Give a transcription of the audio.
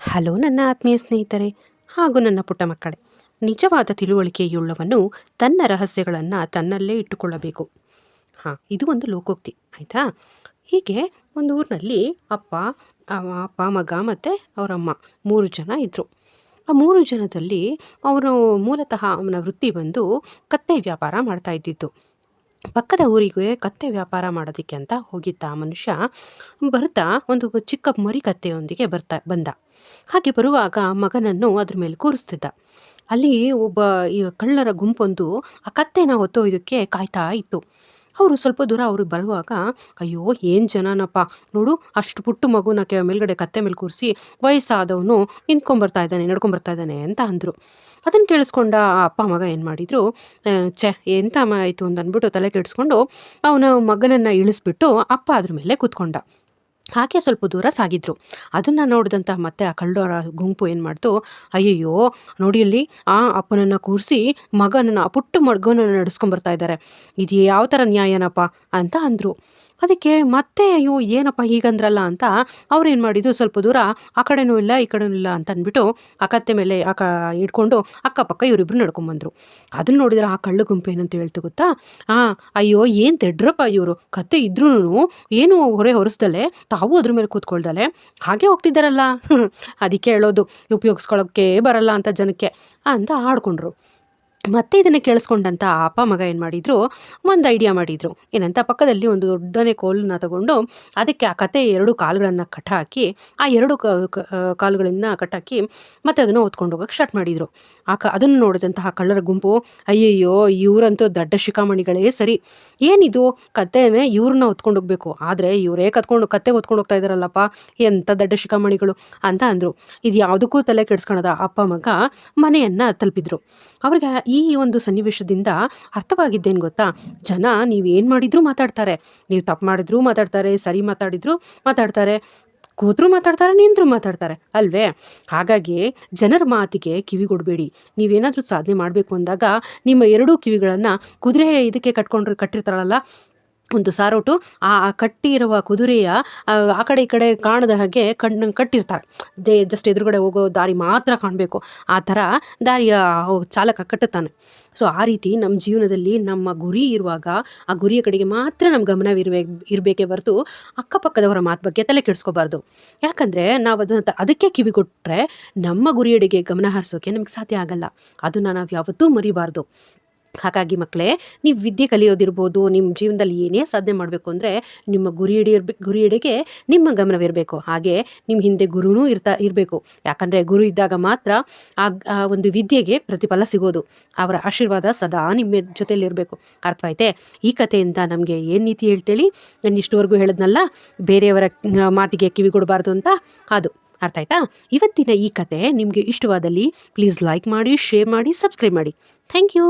Hello ನನ್ನ ಆತ್ಮೀಯ ಸ್ನೇಹಿತರೆ ಹಾಗೂ ನನ್ನ ಪುಟ್ಟ ಮಕ್ಕಳೇ. ನಿಜವಾದ ತಿಳುವಳಿಕೆಯುಳ್ಳವನು ತನ್ನ ರಹಸ್ಯಗಳನ್ನು ತನ್ನಲ್ಲೇ ಇಟ್ಟುಕೊಳ್ಳಬೇಕು. ಇದು ಒಂದು ಲೋಕೋಕ್ತಿ ಆಯಿತಾ. ಹೀಗೆ ಒಂದು ಊರಿನಲ್ಲಿ ಅಪ್ಪ ಮಗ ಮತ್ತು ಅವರಮ್ಮ 3 ಜನ ಇದ್ದರು. ಆ 3 ಜನದಲ್ಲಿ ಅವರು ಮೂಲತಃ ಅವನ ವೃತ್ತಿ ಬಂದು ಕತ್ತೆ ವ್ಯಾಪಾರ ಮಾಡ್ತಾ ಇದ್ದಿದ್ದು. ಪಕ್ಕದ ಊರಿಗೆ ಕತ್ತೆ ವ್ಯಾಪಾರ ಮಾಡೋದಕ್ಕೆ ಅಂತ ಹೋಗಿದ್ದ ಆ ಮನುಷ್ಯ ಬರ್ತಾ ಒಂದು ಚಿಕ್ಕ ಮರಿ ಕತ್ತೆಯೊಂದಿಗೆ ಬಂದ. ಹಾಗೆ ಬರುವಾಗ ಮಗನನ್ನು ಅದ್ರ ಮೇಲೆ ಕೂರಿಸ್ತಿದ್ದ. ಅಲ್ಲಿ ಒಬ್ಬ ಈ ಕಳ್ಳರ ಗುಂಪೊಂದು ಆ ಕತ್ತೆನ ಹೊತ್ತೊಯ್ಯೋದಕ್ಕೆ ಕಾಯ್ತಾ ಇತ್ತು. ಅವರು ಸ್ವಲ್ಪ ದೂರ ಅವರು ಬರುವಾಗ, ಅಯ್ಯೋ ಏನು ಜನನಪ್ಪ ನೋಡು, ಅಷ್ಟು ಪುಟ್ಟ ಮಗುನ ಮೇಲ್ಗಡೆ ಕತ್ತೆ ಮೇಲೆ ಕೂರಿಸಿ ವಯಸ್ಸಾದವನು ನಡ್ಕೊಂಬರ್ತಾ ಇದ್ದಾನೆ ಅಂತ ಅಂದರು. ಅದನ್ನು ಕೇಳಿಸ್ಕೊಂಡ ಆ ಅಪ್ಪ ಮಗ ಏನು ಮಾಡಿದರು, ಎಂತ ಆಯಿತು ಅಂತ ಅಂದ್ಬಿಟ್ಟು ತಲೆ ಕೆಡಿಸ್ಕೊಂಡು ಅವನ ಮಗನನ್ನು ಇಳಿಸ್ಬಿಟ್ಟು ಅಪ್ಪ ಅದ್ರ ಮೇಲೆ ಕೂತ್ಕೊಂಡ. ಹಾಗೆ ಸ್ವಲ್ಪ ದೂರ ಸಾಗಿದ್ರು. ಅದನ್ನು ನೋಡಿದಂಥ ಮತ್ತೆ ಆ ಕಳ್ಳರ ಗುಂಪು ಏನು ಮಾಡ್ತು, ಅಯ್ಯಯ್ಯೋ ನೋಡಿ ಅಲ್ಲಿ ಆ ಅಪ್ಪನನ್ನು ಕೂರಿಸಿ ಆ ಪುಟ್ಟ ಮಗನನ್ನು ನಡೆಸ್ಕೊಂಬರ್ತಾ ಇದ್ದಾರೆ, ಇದು ಯಾವ ಥರ ನ್ಯಾಯನಪ್ಪ ಅಂತ ಅಂದರು. ಅದಕ್ಕೆ ಮತ್ತೆ ಅಯ್ಯೋ ಏನಪ್ಪ ಹೀಗಂದ್ರಲ್ಲ ಅಂತ ಅವ್ರು ಏನು ಮಾಡಿದ್ರು, ಸ್ವಲ್ಪ ದೂರ ಆ ಕಡೆನೂ ಇಲ್ಲ ಈ ಕಡೆನೂ ಇಲ್ಲ ಅಂತ ಅಂದ್ಬಿಟ್ಟು ಆ ಕತ್ತೆ ಮೇಲೆ ಇಟ್ಕೊಂಡು ಅಕ್ಕಪಕ್ಕ ಇವರಿಬ್ರು ನಡ್ಕೊಂಬಂದರು. ಅದನ್ನ ನೋಡಿದ್ರೆ ಆ ಕಳ್ಳ ಗುಂಪು ಏನಂತ ಹೇಳ್ತು ಗೊತ್ತಾ, ಅಯ್ಯೋ ಏನು ತೆಡ್ರಪ್ಪ ಇವರು, ಕತ್ತೆ ಇದ್ರೂ ಏನು ಹೊರಿಸ್ದಲೆ ತಾವು ಅದ್ರ ಮೇಲೆ ಕೂತ್ಕೊಳ್ದಲೆ ಹಾಗೆ ಹೋಗ್ತಿದ್ದಾರಲ್ಲ, ಅದಕ್ಕೆ ಹೇಳೋದು ಉಪಯೋಗಿಸ್ಕೊಳ್ಳೋಕ್ಕೆ ಬರಲ್ಲ ಅಂತ ಜನಕ್ಕೆ ಅಂತ ಆಡ್ಕೊಂಡ್ರು. ಮತ್ತೆ ಇದನ್ನು ಕೇಳಿಸ್ಕೊಂಡಂಥ ಆ ಅಪ್ಪ ಮಗ ಏನು ಮಾಡಿದರು, ಒಂದು ಐಡಿಯಾ ಮಾಡಿದರು. ಏನಂತ ಪಕ್ಕದಲ್ಲಿ ಒಂದು ದೊಡ್ಡನೇ ಕೋಲನ್ನ ತಗೊಂಡು ಅದಕ್ಕೆ ಆ ಕತೆ 2 ಕಾಲುಗಳನ್ನು ಕಟ್ಟಾಕಿ ಆ 2 ಕಾಲುಗಳನ್ನು ಕಟ್ಟಾಕಿ ಮತ್ತೆ ಅದನ್ನು ಹೊತ್ಕೊಂಡು ಹೋಗೋಕ್ಕೆ ಸ್ಟಾರ್ಟ್ ಮಾಡಿದರು. ಅದನ್ನು ನೋಡಿದಂತಹ ಕಳ್ಳರ ಗುಂಪು, ಅಯ್ಯಯ್ಯೋ ಇವರಂತೂ ದಡ್ಡ ಶಿಖಾಮಣಿಗಳೇ ಸರಿ, ಏನಿದು ಕತ್ತೆನೇ ಇವ್ರನ್ನ ಹೊತ್ಕೊಂಡು ಹೋಗ್ಬೇಕು, ಆದರೆ ಇವರೇ ಕತ್ತೆ ಹೊತ್ಕೊಂಡು ಹೋಗ್ತಾ ಇದ್ದಾರಲ್ಲಪ್ಪ, ಎಂಥ ದಡ್ಡ ಶಿಖಾಮಣಿಗಳು ಅಂತ ಅಂದರು. ಇದು ಯಾವುದಕ್ಕೂ ತಲೆ ಕೆಡಿಸ್ಕೊಳದ ಅಪ್ಪ ಮಗ ಮನೆಯನ್ನು ತಲುಪಿದ್ರು. ಅವ್ರಿಗೆ ಈ ಒಂದು ಸನ್ನಿವೇಶದಿಂದ ಅರ್ಥವಾಗಿದ್ದೇನು ಗೊತ್ತಾ, ಜನ ನೀವೇನು ಮಾಡಿದ್ರೂ ಮಾತಾಡ್ತಾರೆ, ನೀವು ತಪ್ಪು ಮಾಡಿದ್ರೂ ಮಾತಾಡ್ತಾರೆ, ಸರಿ ಮಾತಾಡಿದ್ರು ಮಾತಾಡ್ತಾರೆ, ಕೂತ್ರು ಮಾತಾಡ್ತಾರೆ, ನಿಂತರೂ ಮಾತಾಡ್ತಾರೆ ಅಲ್ವೇ. ಹಾಗಾಗಿ ಜನರ ಮಾತಿಗೆ ಕಿವಿಗೊಡಬೇಡಿ. ನೀವೇನಾದರೂ ಸಾಧನೆ ಮಾಡಬೇಕು ಅಂದಾಗ ನಿಮ್ಮ 2 ಕಿವಿಗಳನ್ನು ಕುದುರೆ ಇದಕ್ಕೆ ಕಟ್ಟಿರ್ತಾರಲ್ಲ ಒಂದು ಸಾರೋಟು, ಆ ಕಟ್ಟಿರುವ ಕುದುರೆಯ ಆ ಕಡೆ ಈ ಕಡೆ ಕಾಣದ ಹಾಗೆ ಕಟ್ಟಿರ್ತಾರೆ. ಜಸ್ಟ್ ಎದುರುಗಡೆ ಹೋಗೋ ದಾರಿ ಮಾತ್ರ ಕಾಣಬೇಕು, ಆ ಥರ ದಾರಿಯ ಚಾಲಕ ಕಟ್ಟುತ್ತಾನೆ. ಸೊ ಆ ರೀತಿ ನಮ್ಮ ಜೀವನದಲ್ಲಿ ನಮ್ಮ ಗುರಿ ಇರುವಾಗ ಆ ಗುರಿಯ ಕಡೆಗೆ ಮಾತ್ರ ನಮ್ಮ ಗಮನವಿರಬೇಕೇ ಹೊರತು ಅಕ್ಕಪಕ್ಕದವರ ಮಾತು ಬಗ್ಗೆ ತಲೆ ಕೆಡಿಸ್ಕೋಬಾರ್ದು. ಯಾಕಂದರೆ ನಾವು ಅದಕ್ಕೆ ಕಿವಿ ಕೊಟ್ಟರೆ ನಮ್ಮ ಗುರಿಯೆಡೆಗೆ ಗಮನ ಹರಿಸೋಕೆ ನಮಗೆ ಸಾಧ್ಯ ಆಗಲ್ಲ. ಅದನ್ನು ನಾವು ಯಾವತ್ತೂ ಮರಿಬಾರ್ದು. ಹಾಗಾಗಿ ಮಕ್ಕಳೇ, ನೀವು ವಿದ್ಯೆ ಕಲಿಯೋದಿರ್ಬೋದು, ನಿಮ್ಮ ಜೀವನದಲ್ಲಿ ಏನೇ ಸಾಧನೆ ಮಾಡಬೇಕು ಅಂದರೆ ನಿಮ್ಮ ಗುರಿಯೆಡೆಗೆ ನಿಮ್ಮ ಗಮನವಿರಬೇಕು. ಹಾಗೆ ನಿಮ್ಮ ಹಿಂದೆ ಗುರುನೂ ಇರಬೇಕು. ಯಾಕಂದರೆ ಗುರು ಇದ್ದಾಗ ಮಾತ್ರ ಆ ಒಂದು ವಿದ್ಯೆಗೆ ಪ್ರತಿಫಲ ಸಿಗೋದು. ಅವರ ಆಶೀರ್ವಾದ ಸದಾ ನಿಮ್ಮ ಜೊತೆಯಲ್ಲಿರಬೇಕು. ಅರ್ಥವಾಯ್ತೆ? ಈ ಕಥೆಯಿಂದ ನಮಗೆ ಏನು ನೀತಿ ಹೇಳ್ತೇಳಿ, ನಾನು ಇಷ್ಟುವರೆಗೂ ಹೇಳಿದ್ನಲ್ಲ, ಬೇರೆಯವರ ಮಾತಿಗೆ ಕಿವಿ ಕೊಡಬಾರ್ದು ಅಂತ, ಅದು ಅರ್ಥ ಆಯ್ತಾ? ಇವತ್ತಿನ ಈ ಕತೆ ನಿಮಗೆ ಇಷ್ಟವಾದಲ್ಲಿ ಪ್ಲೀಸ್ ಲೈಕ್ ಮಾಡಿ, ಶೇರ್ ಮಾಡಿ, ಸಬ್ಸ್ಕ್ರೈಬ್ ಮಾಡಿ. Thank you.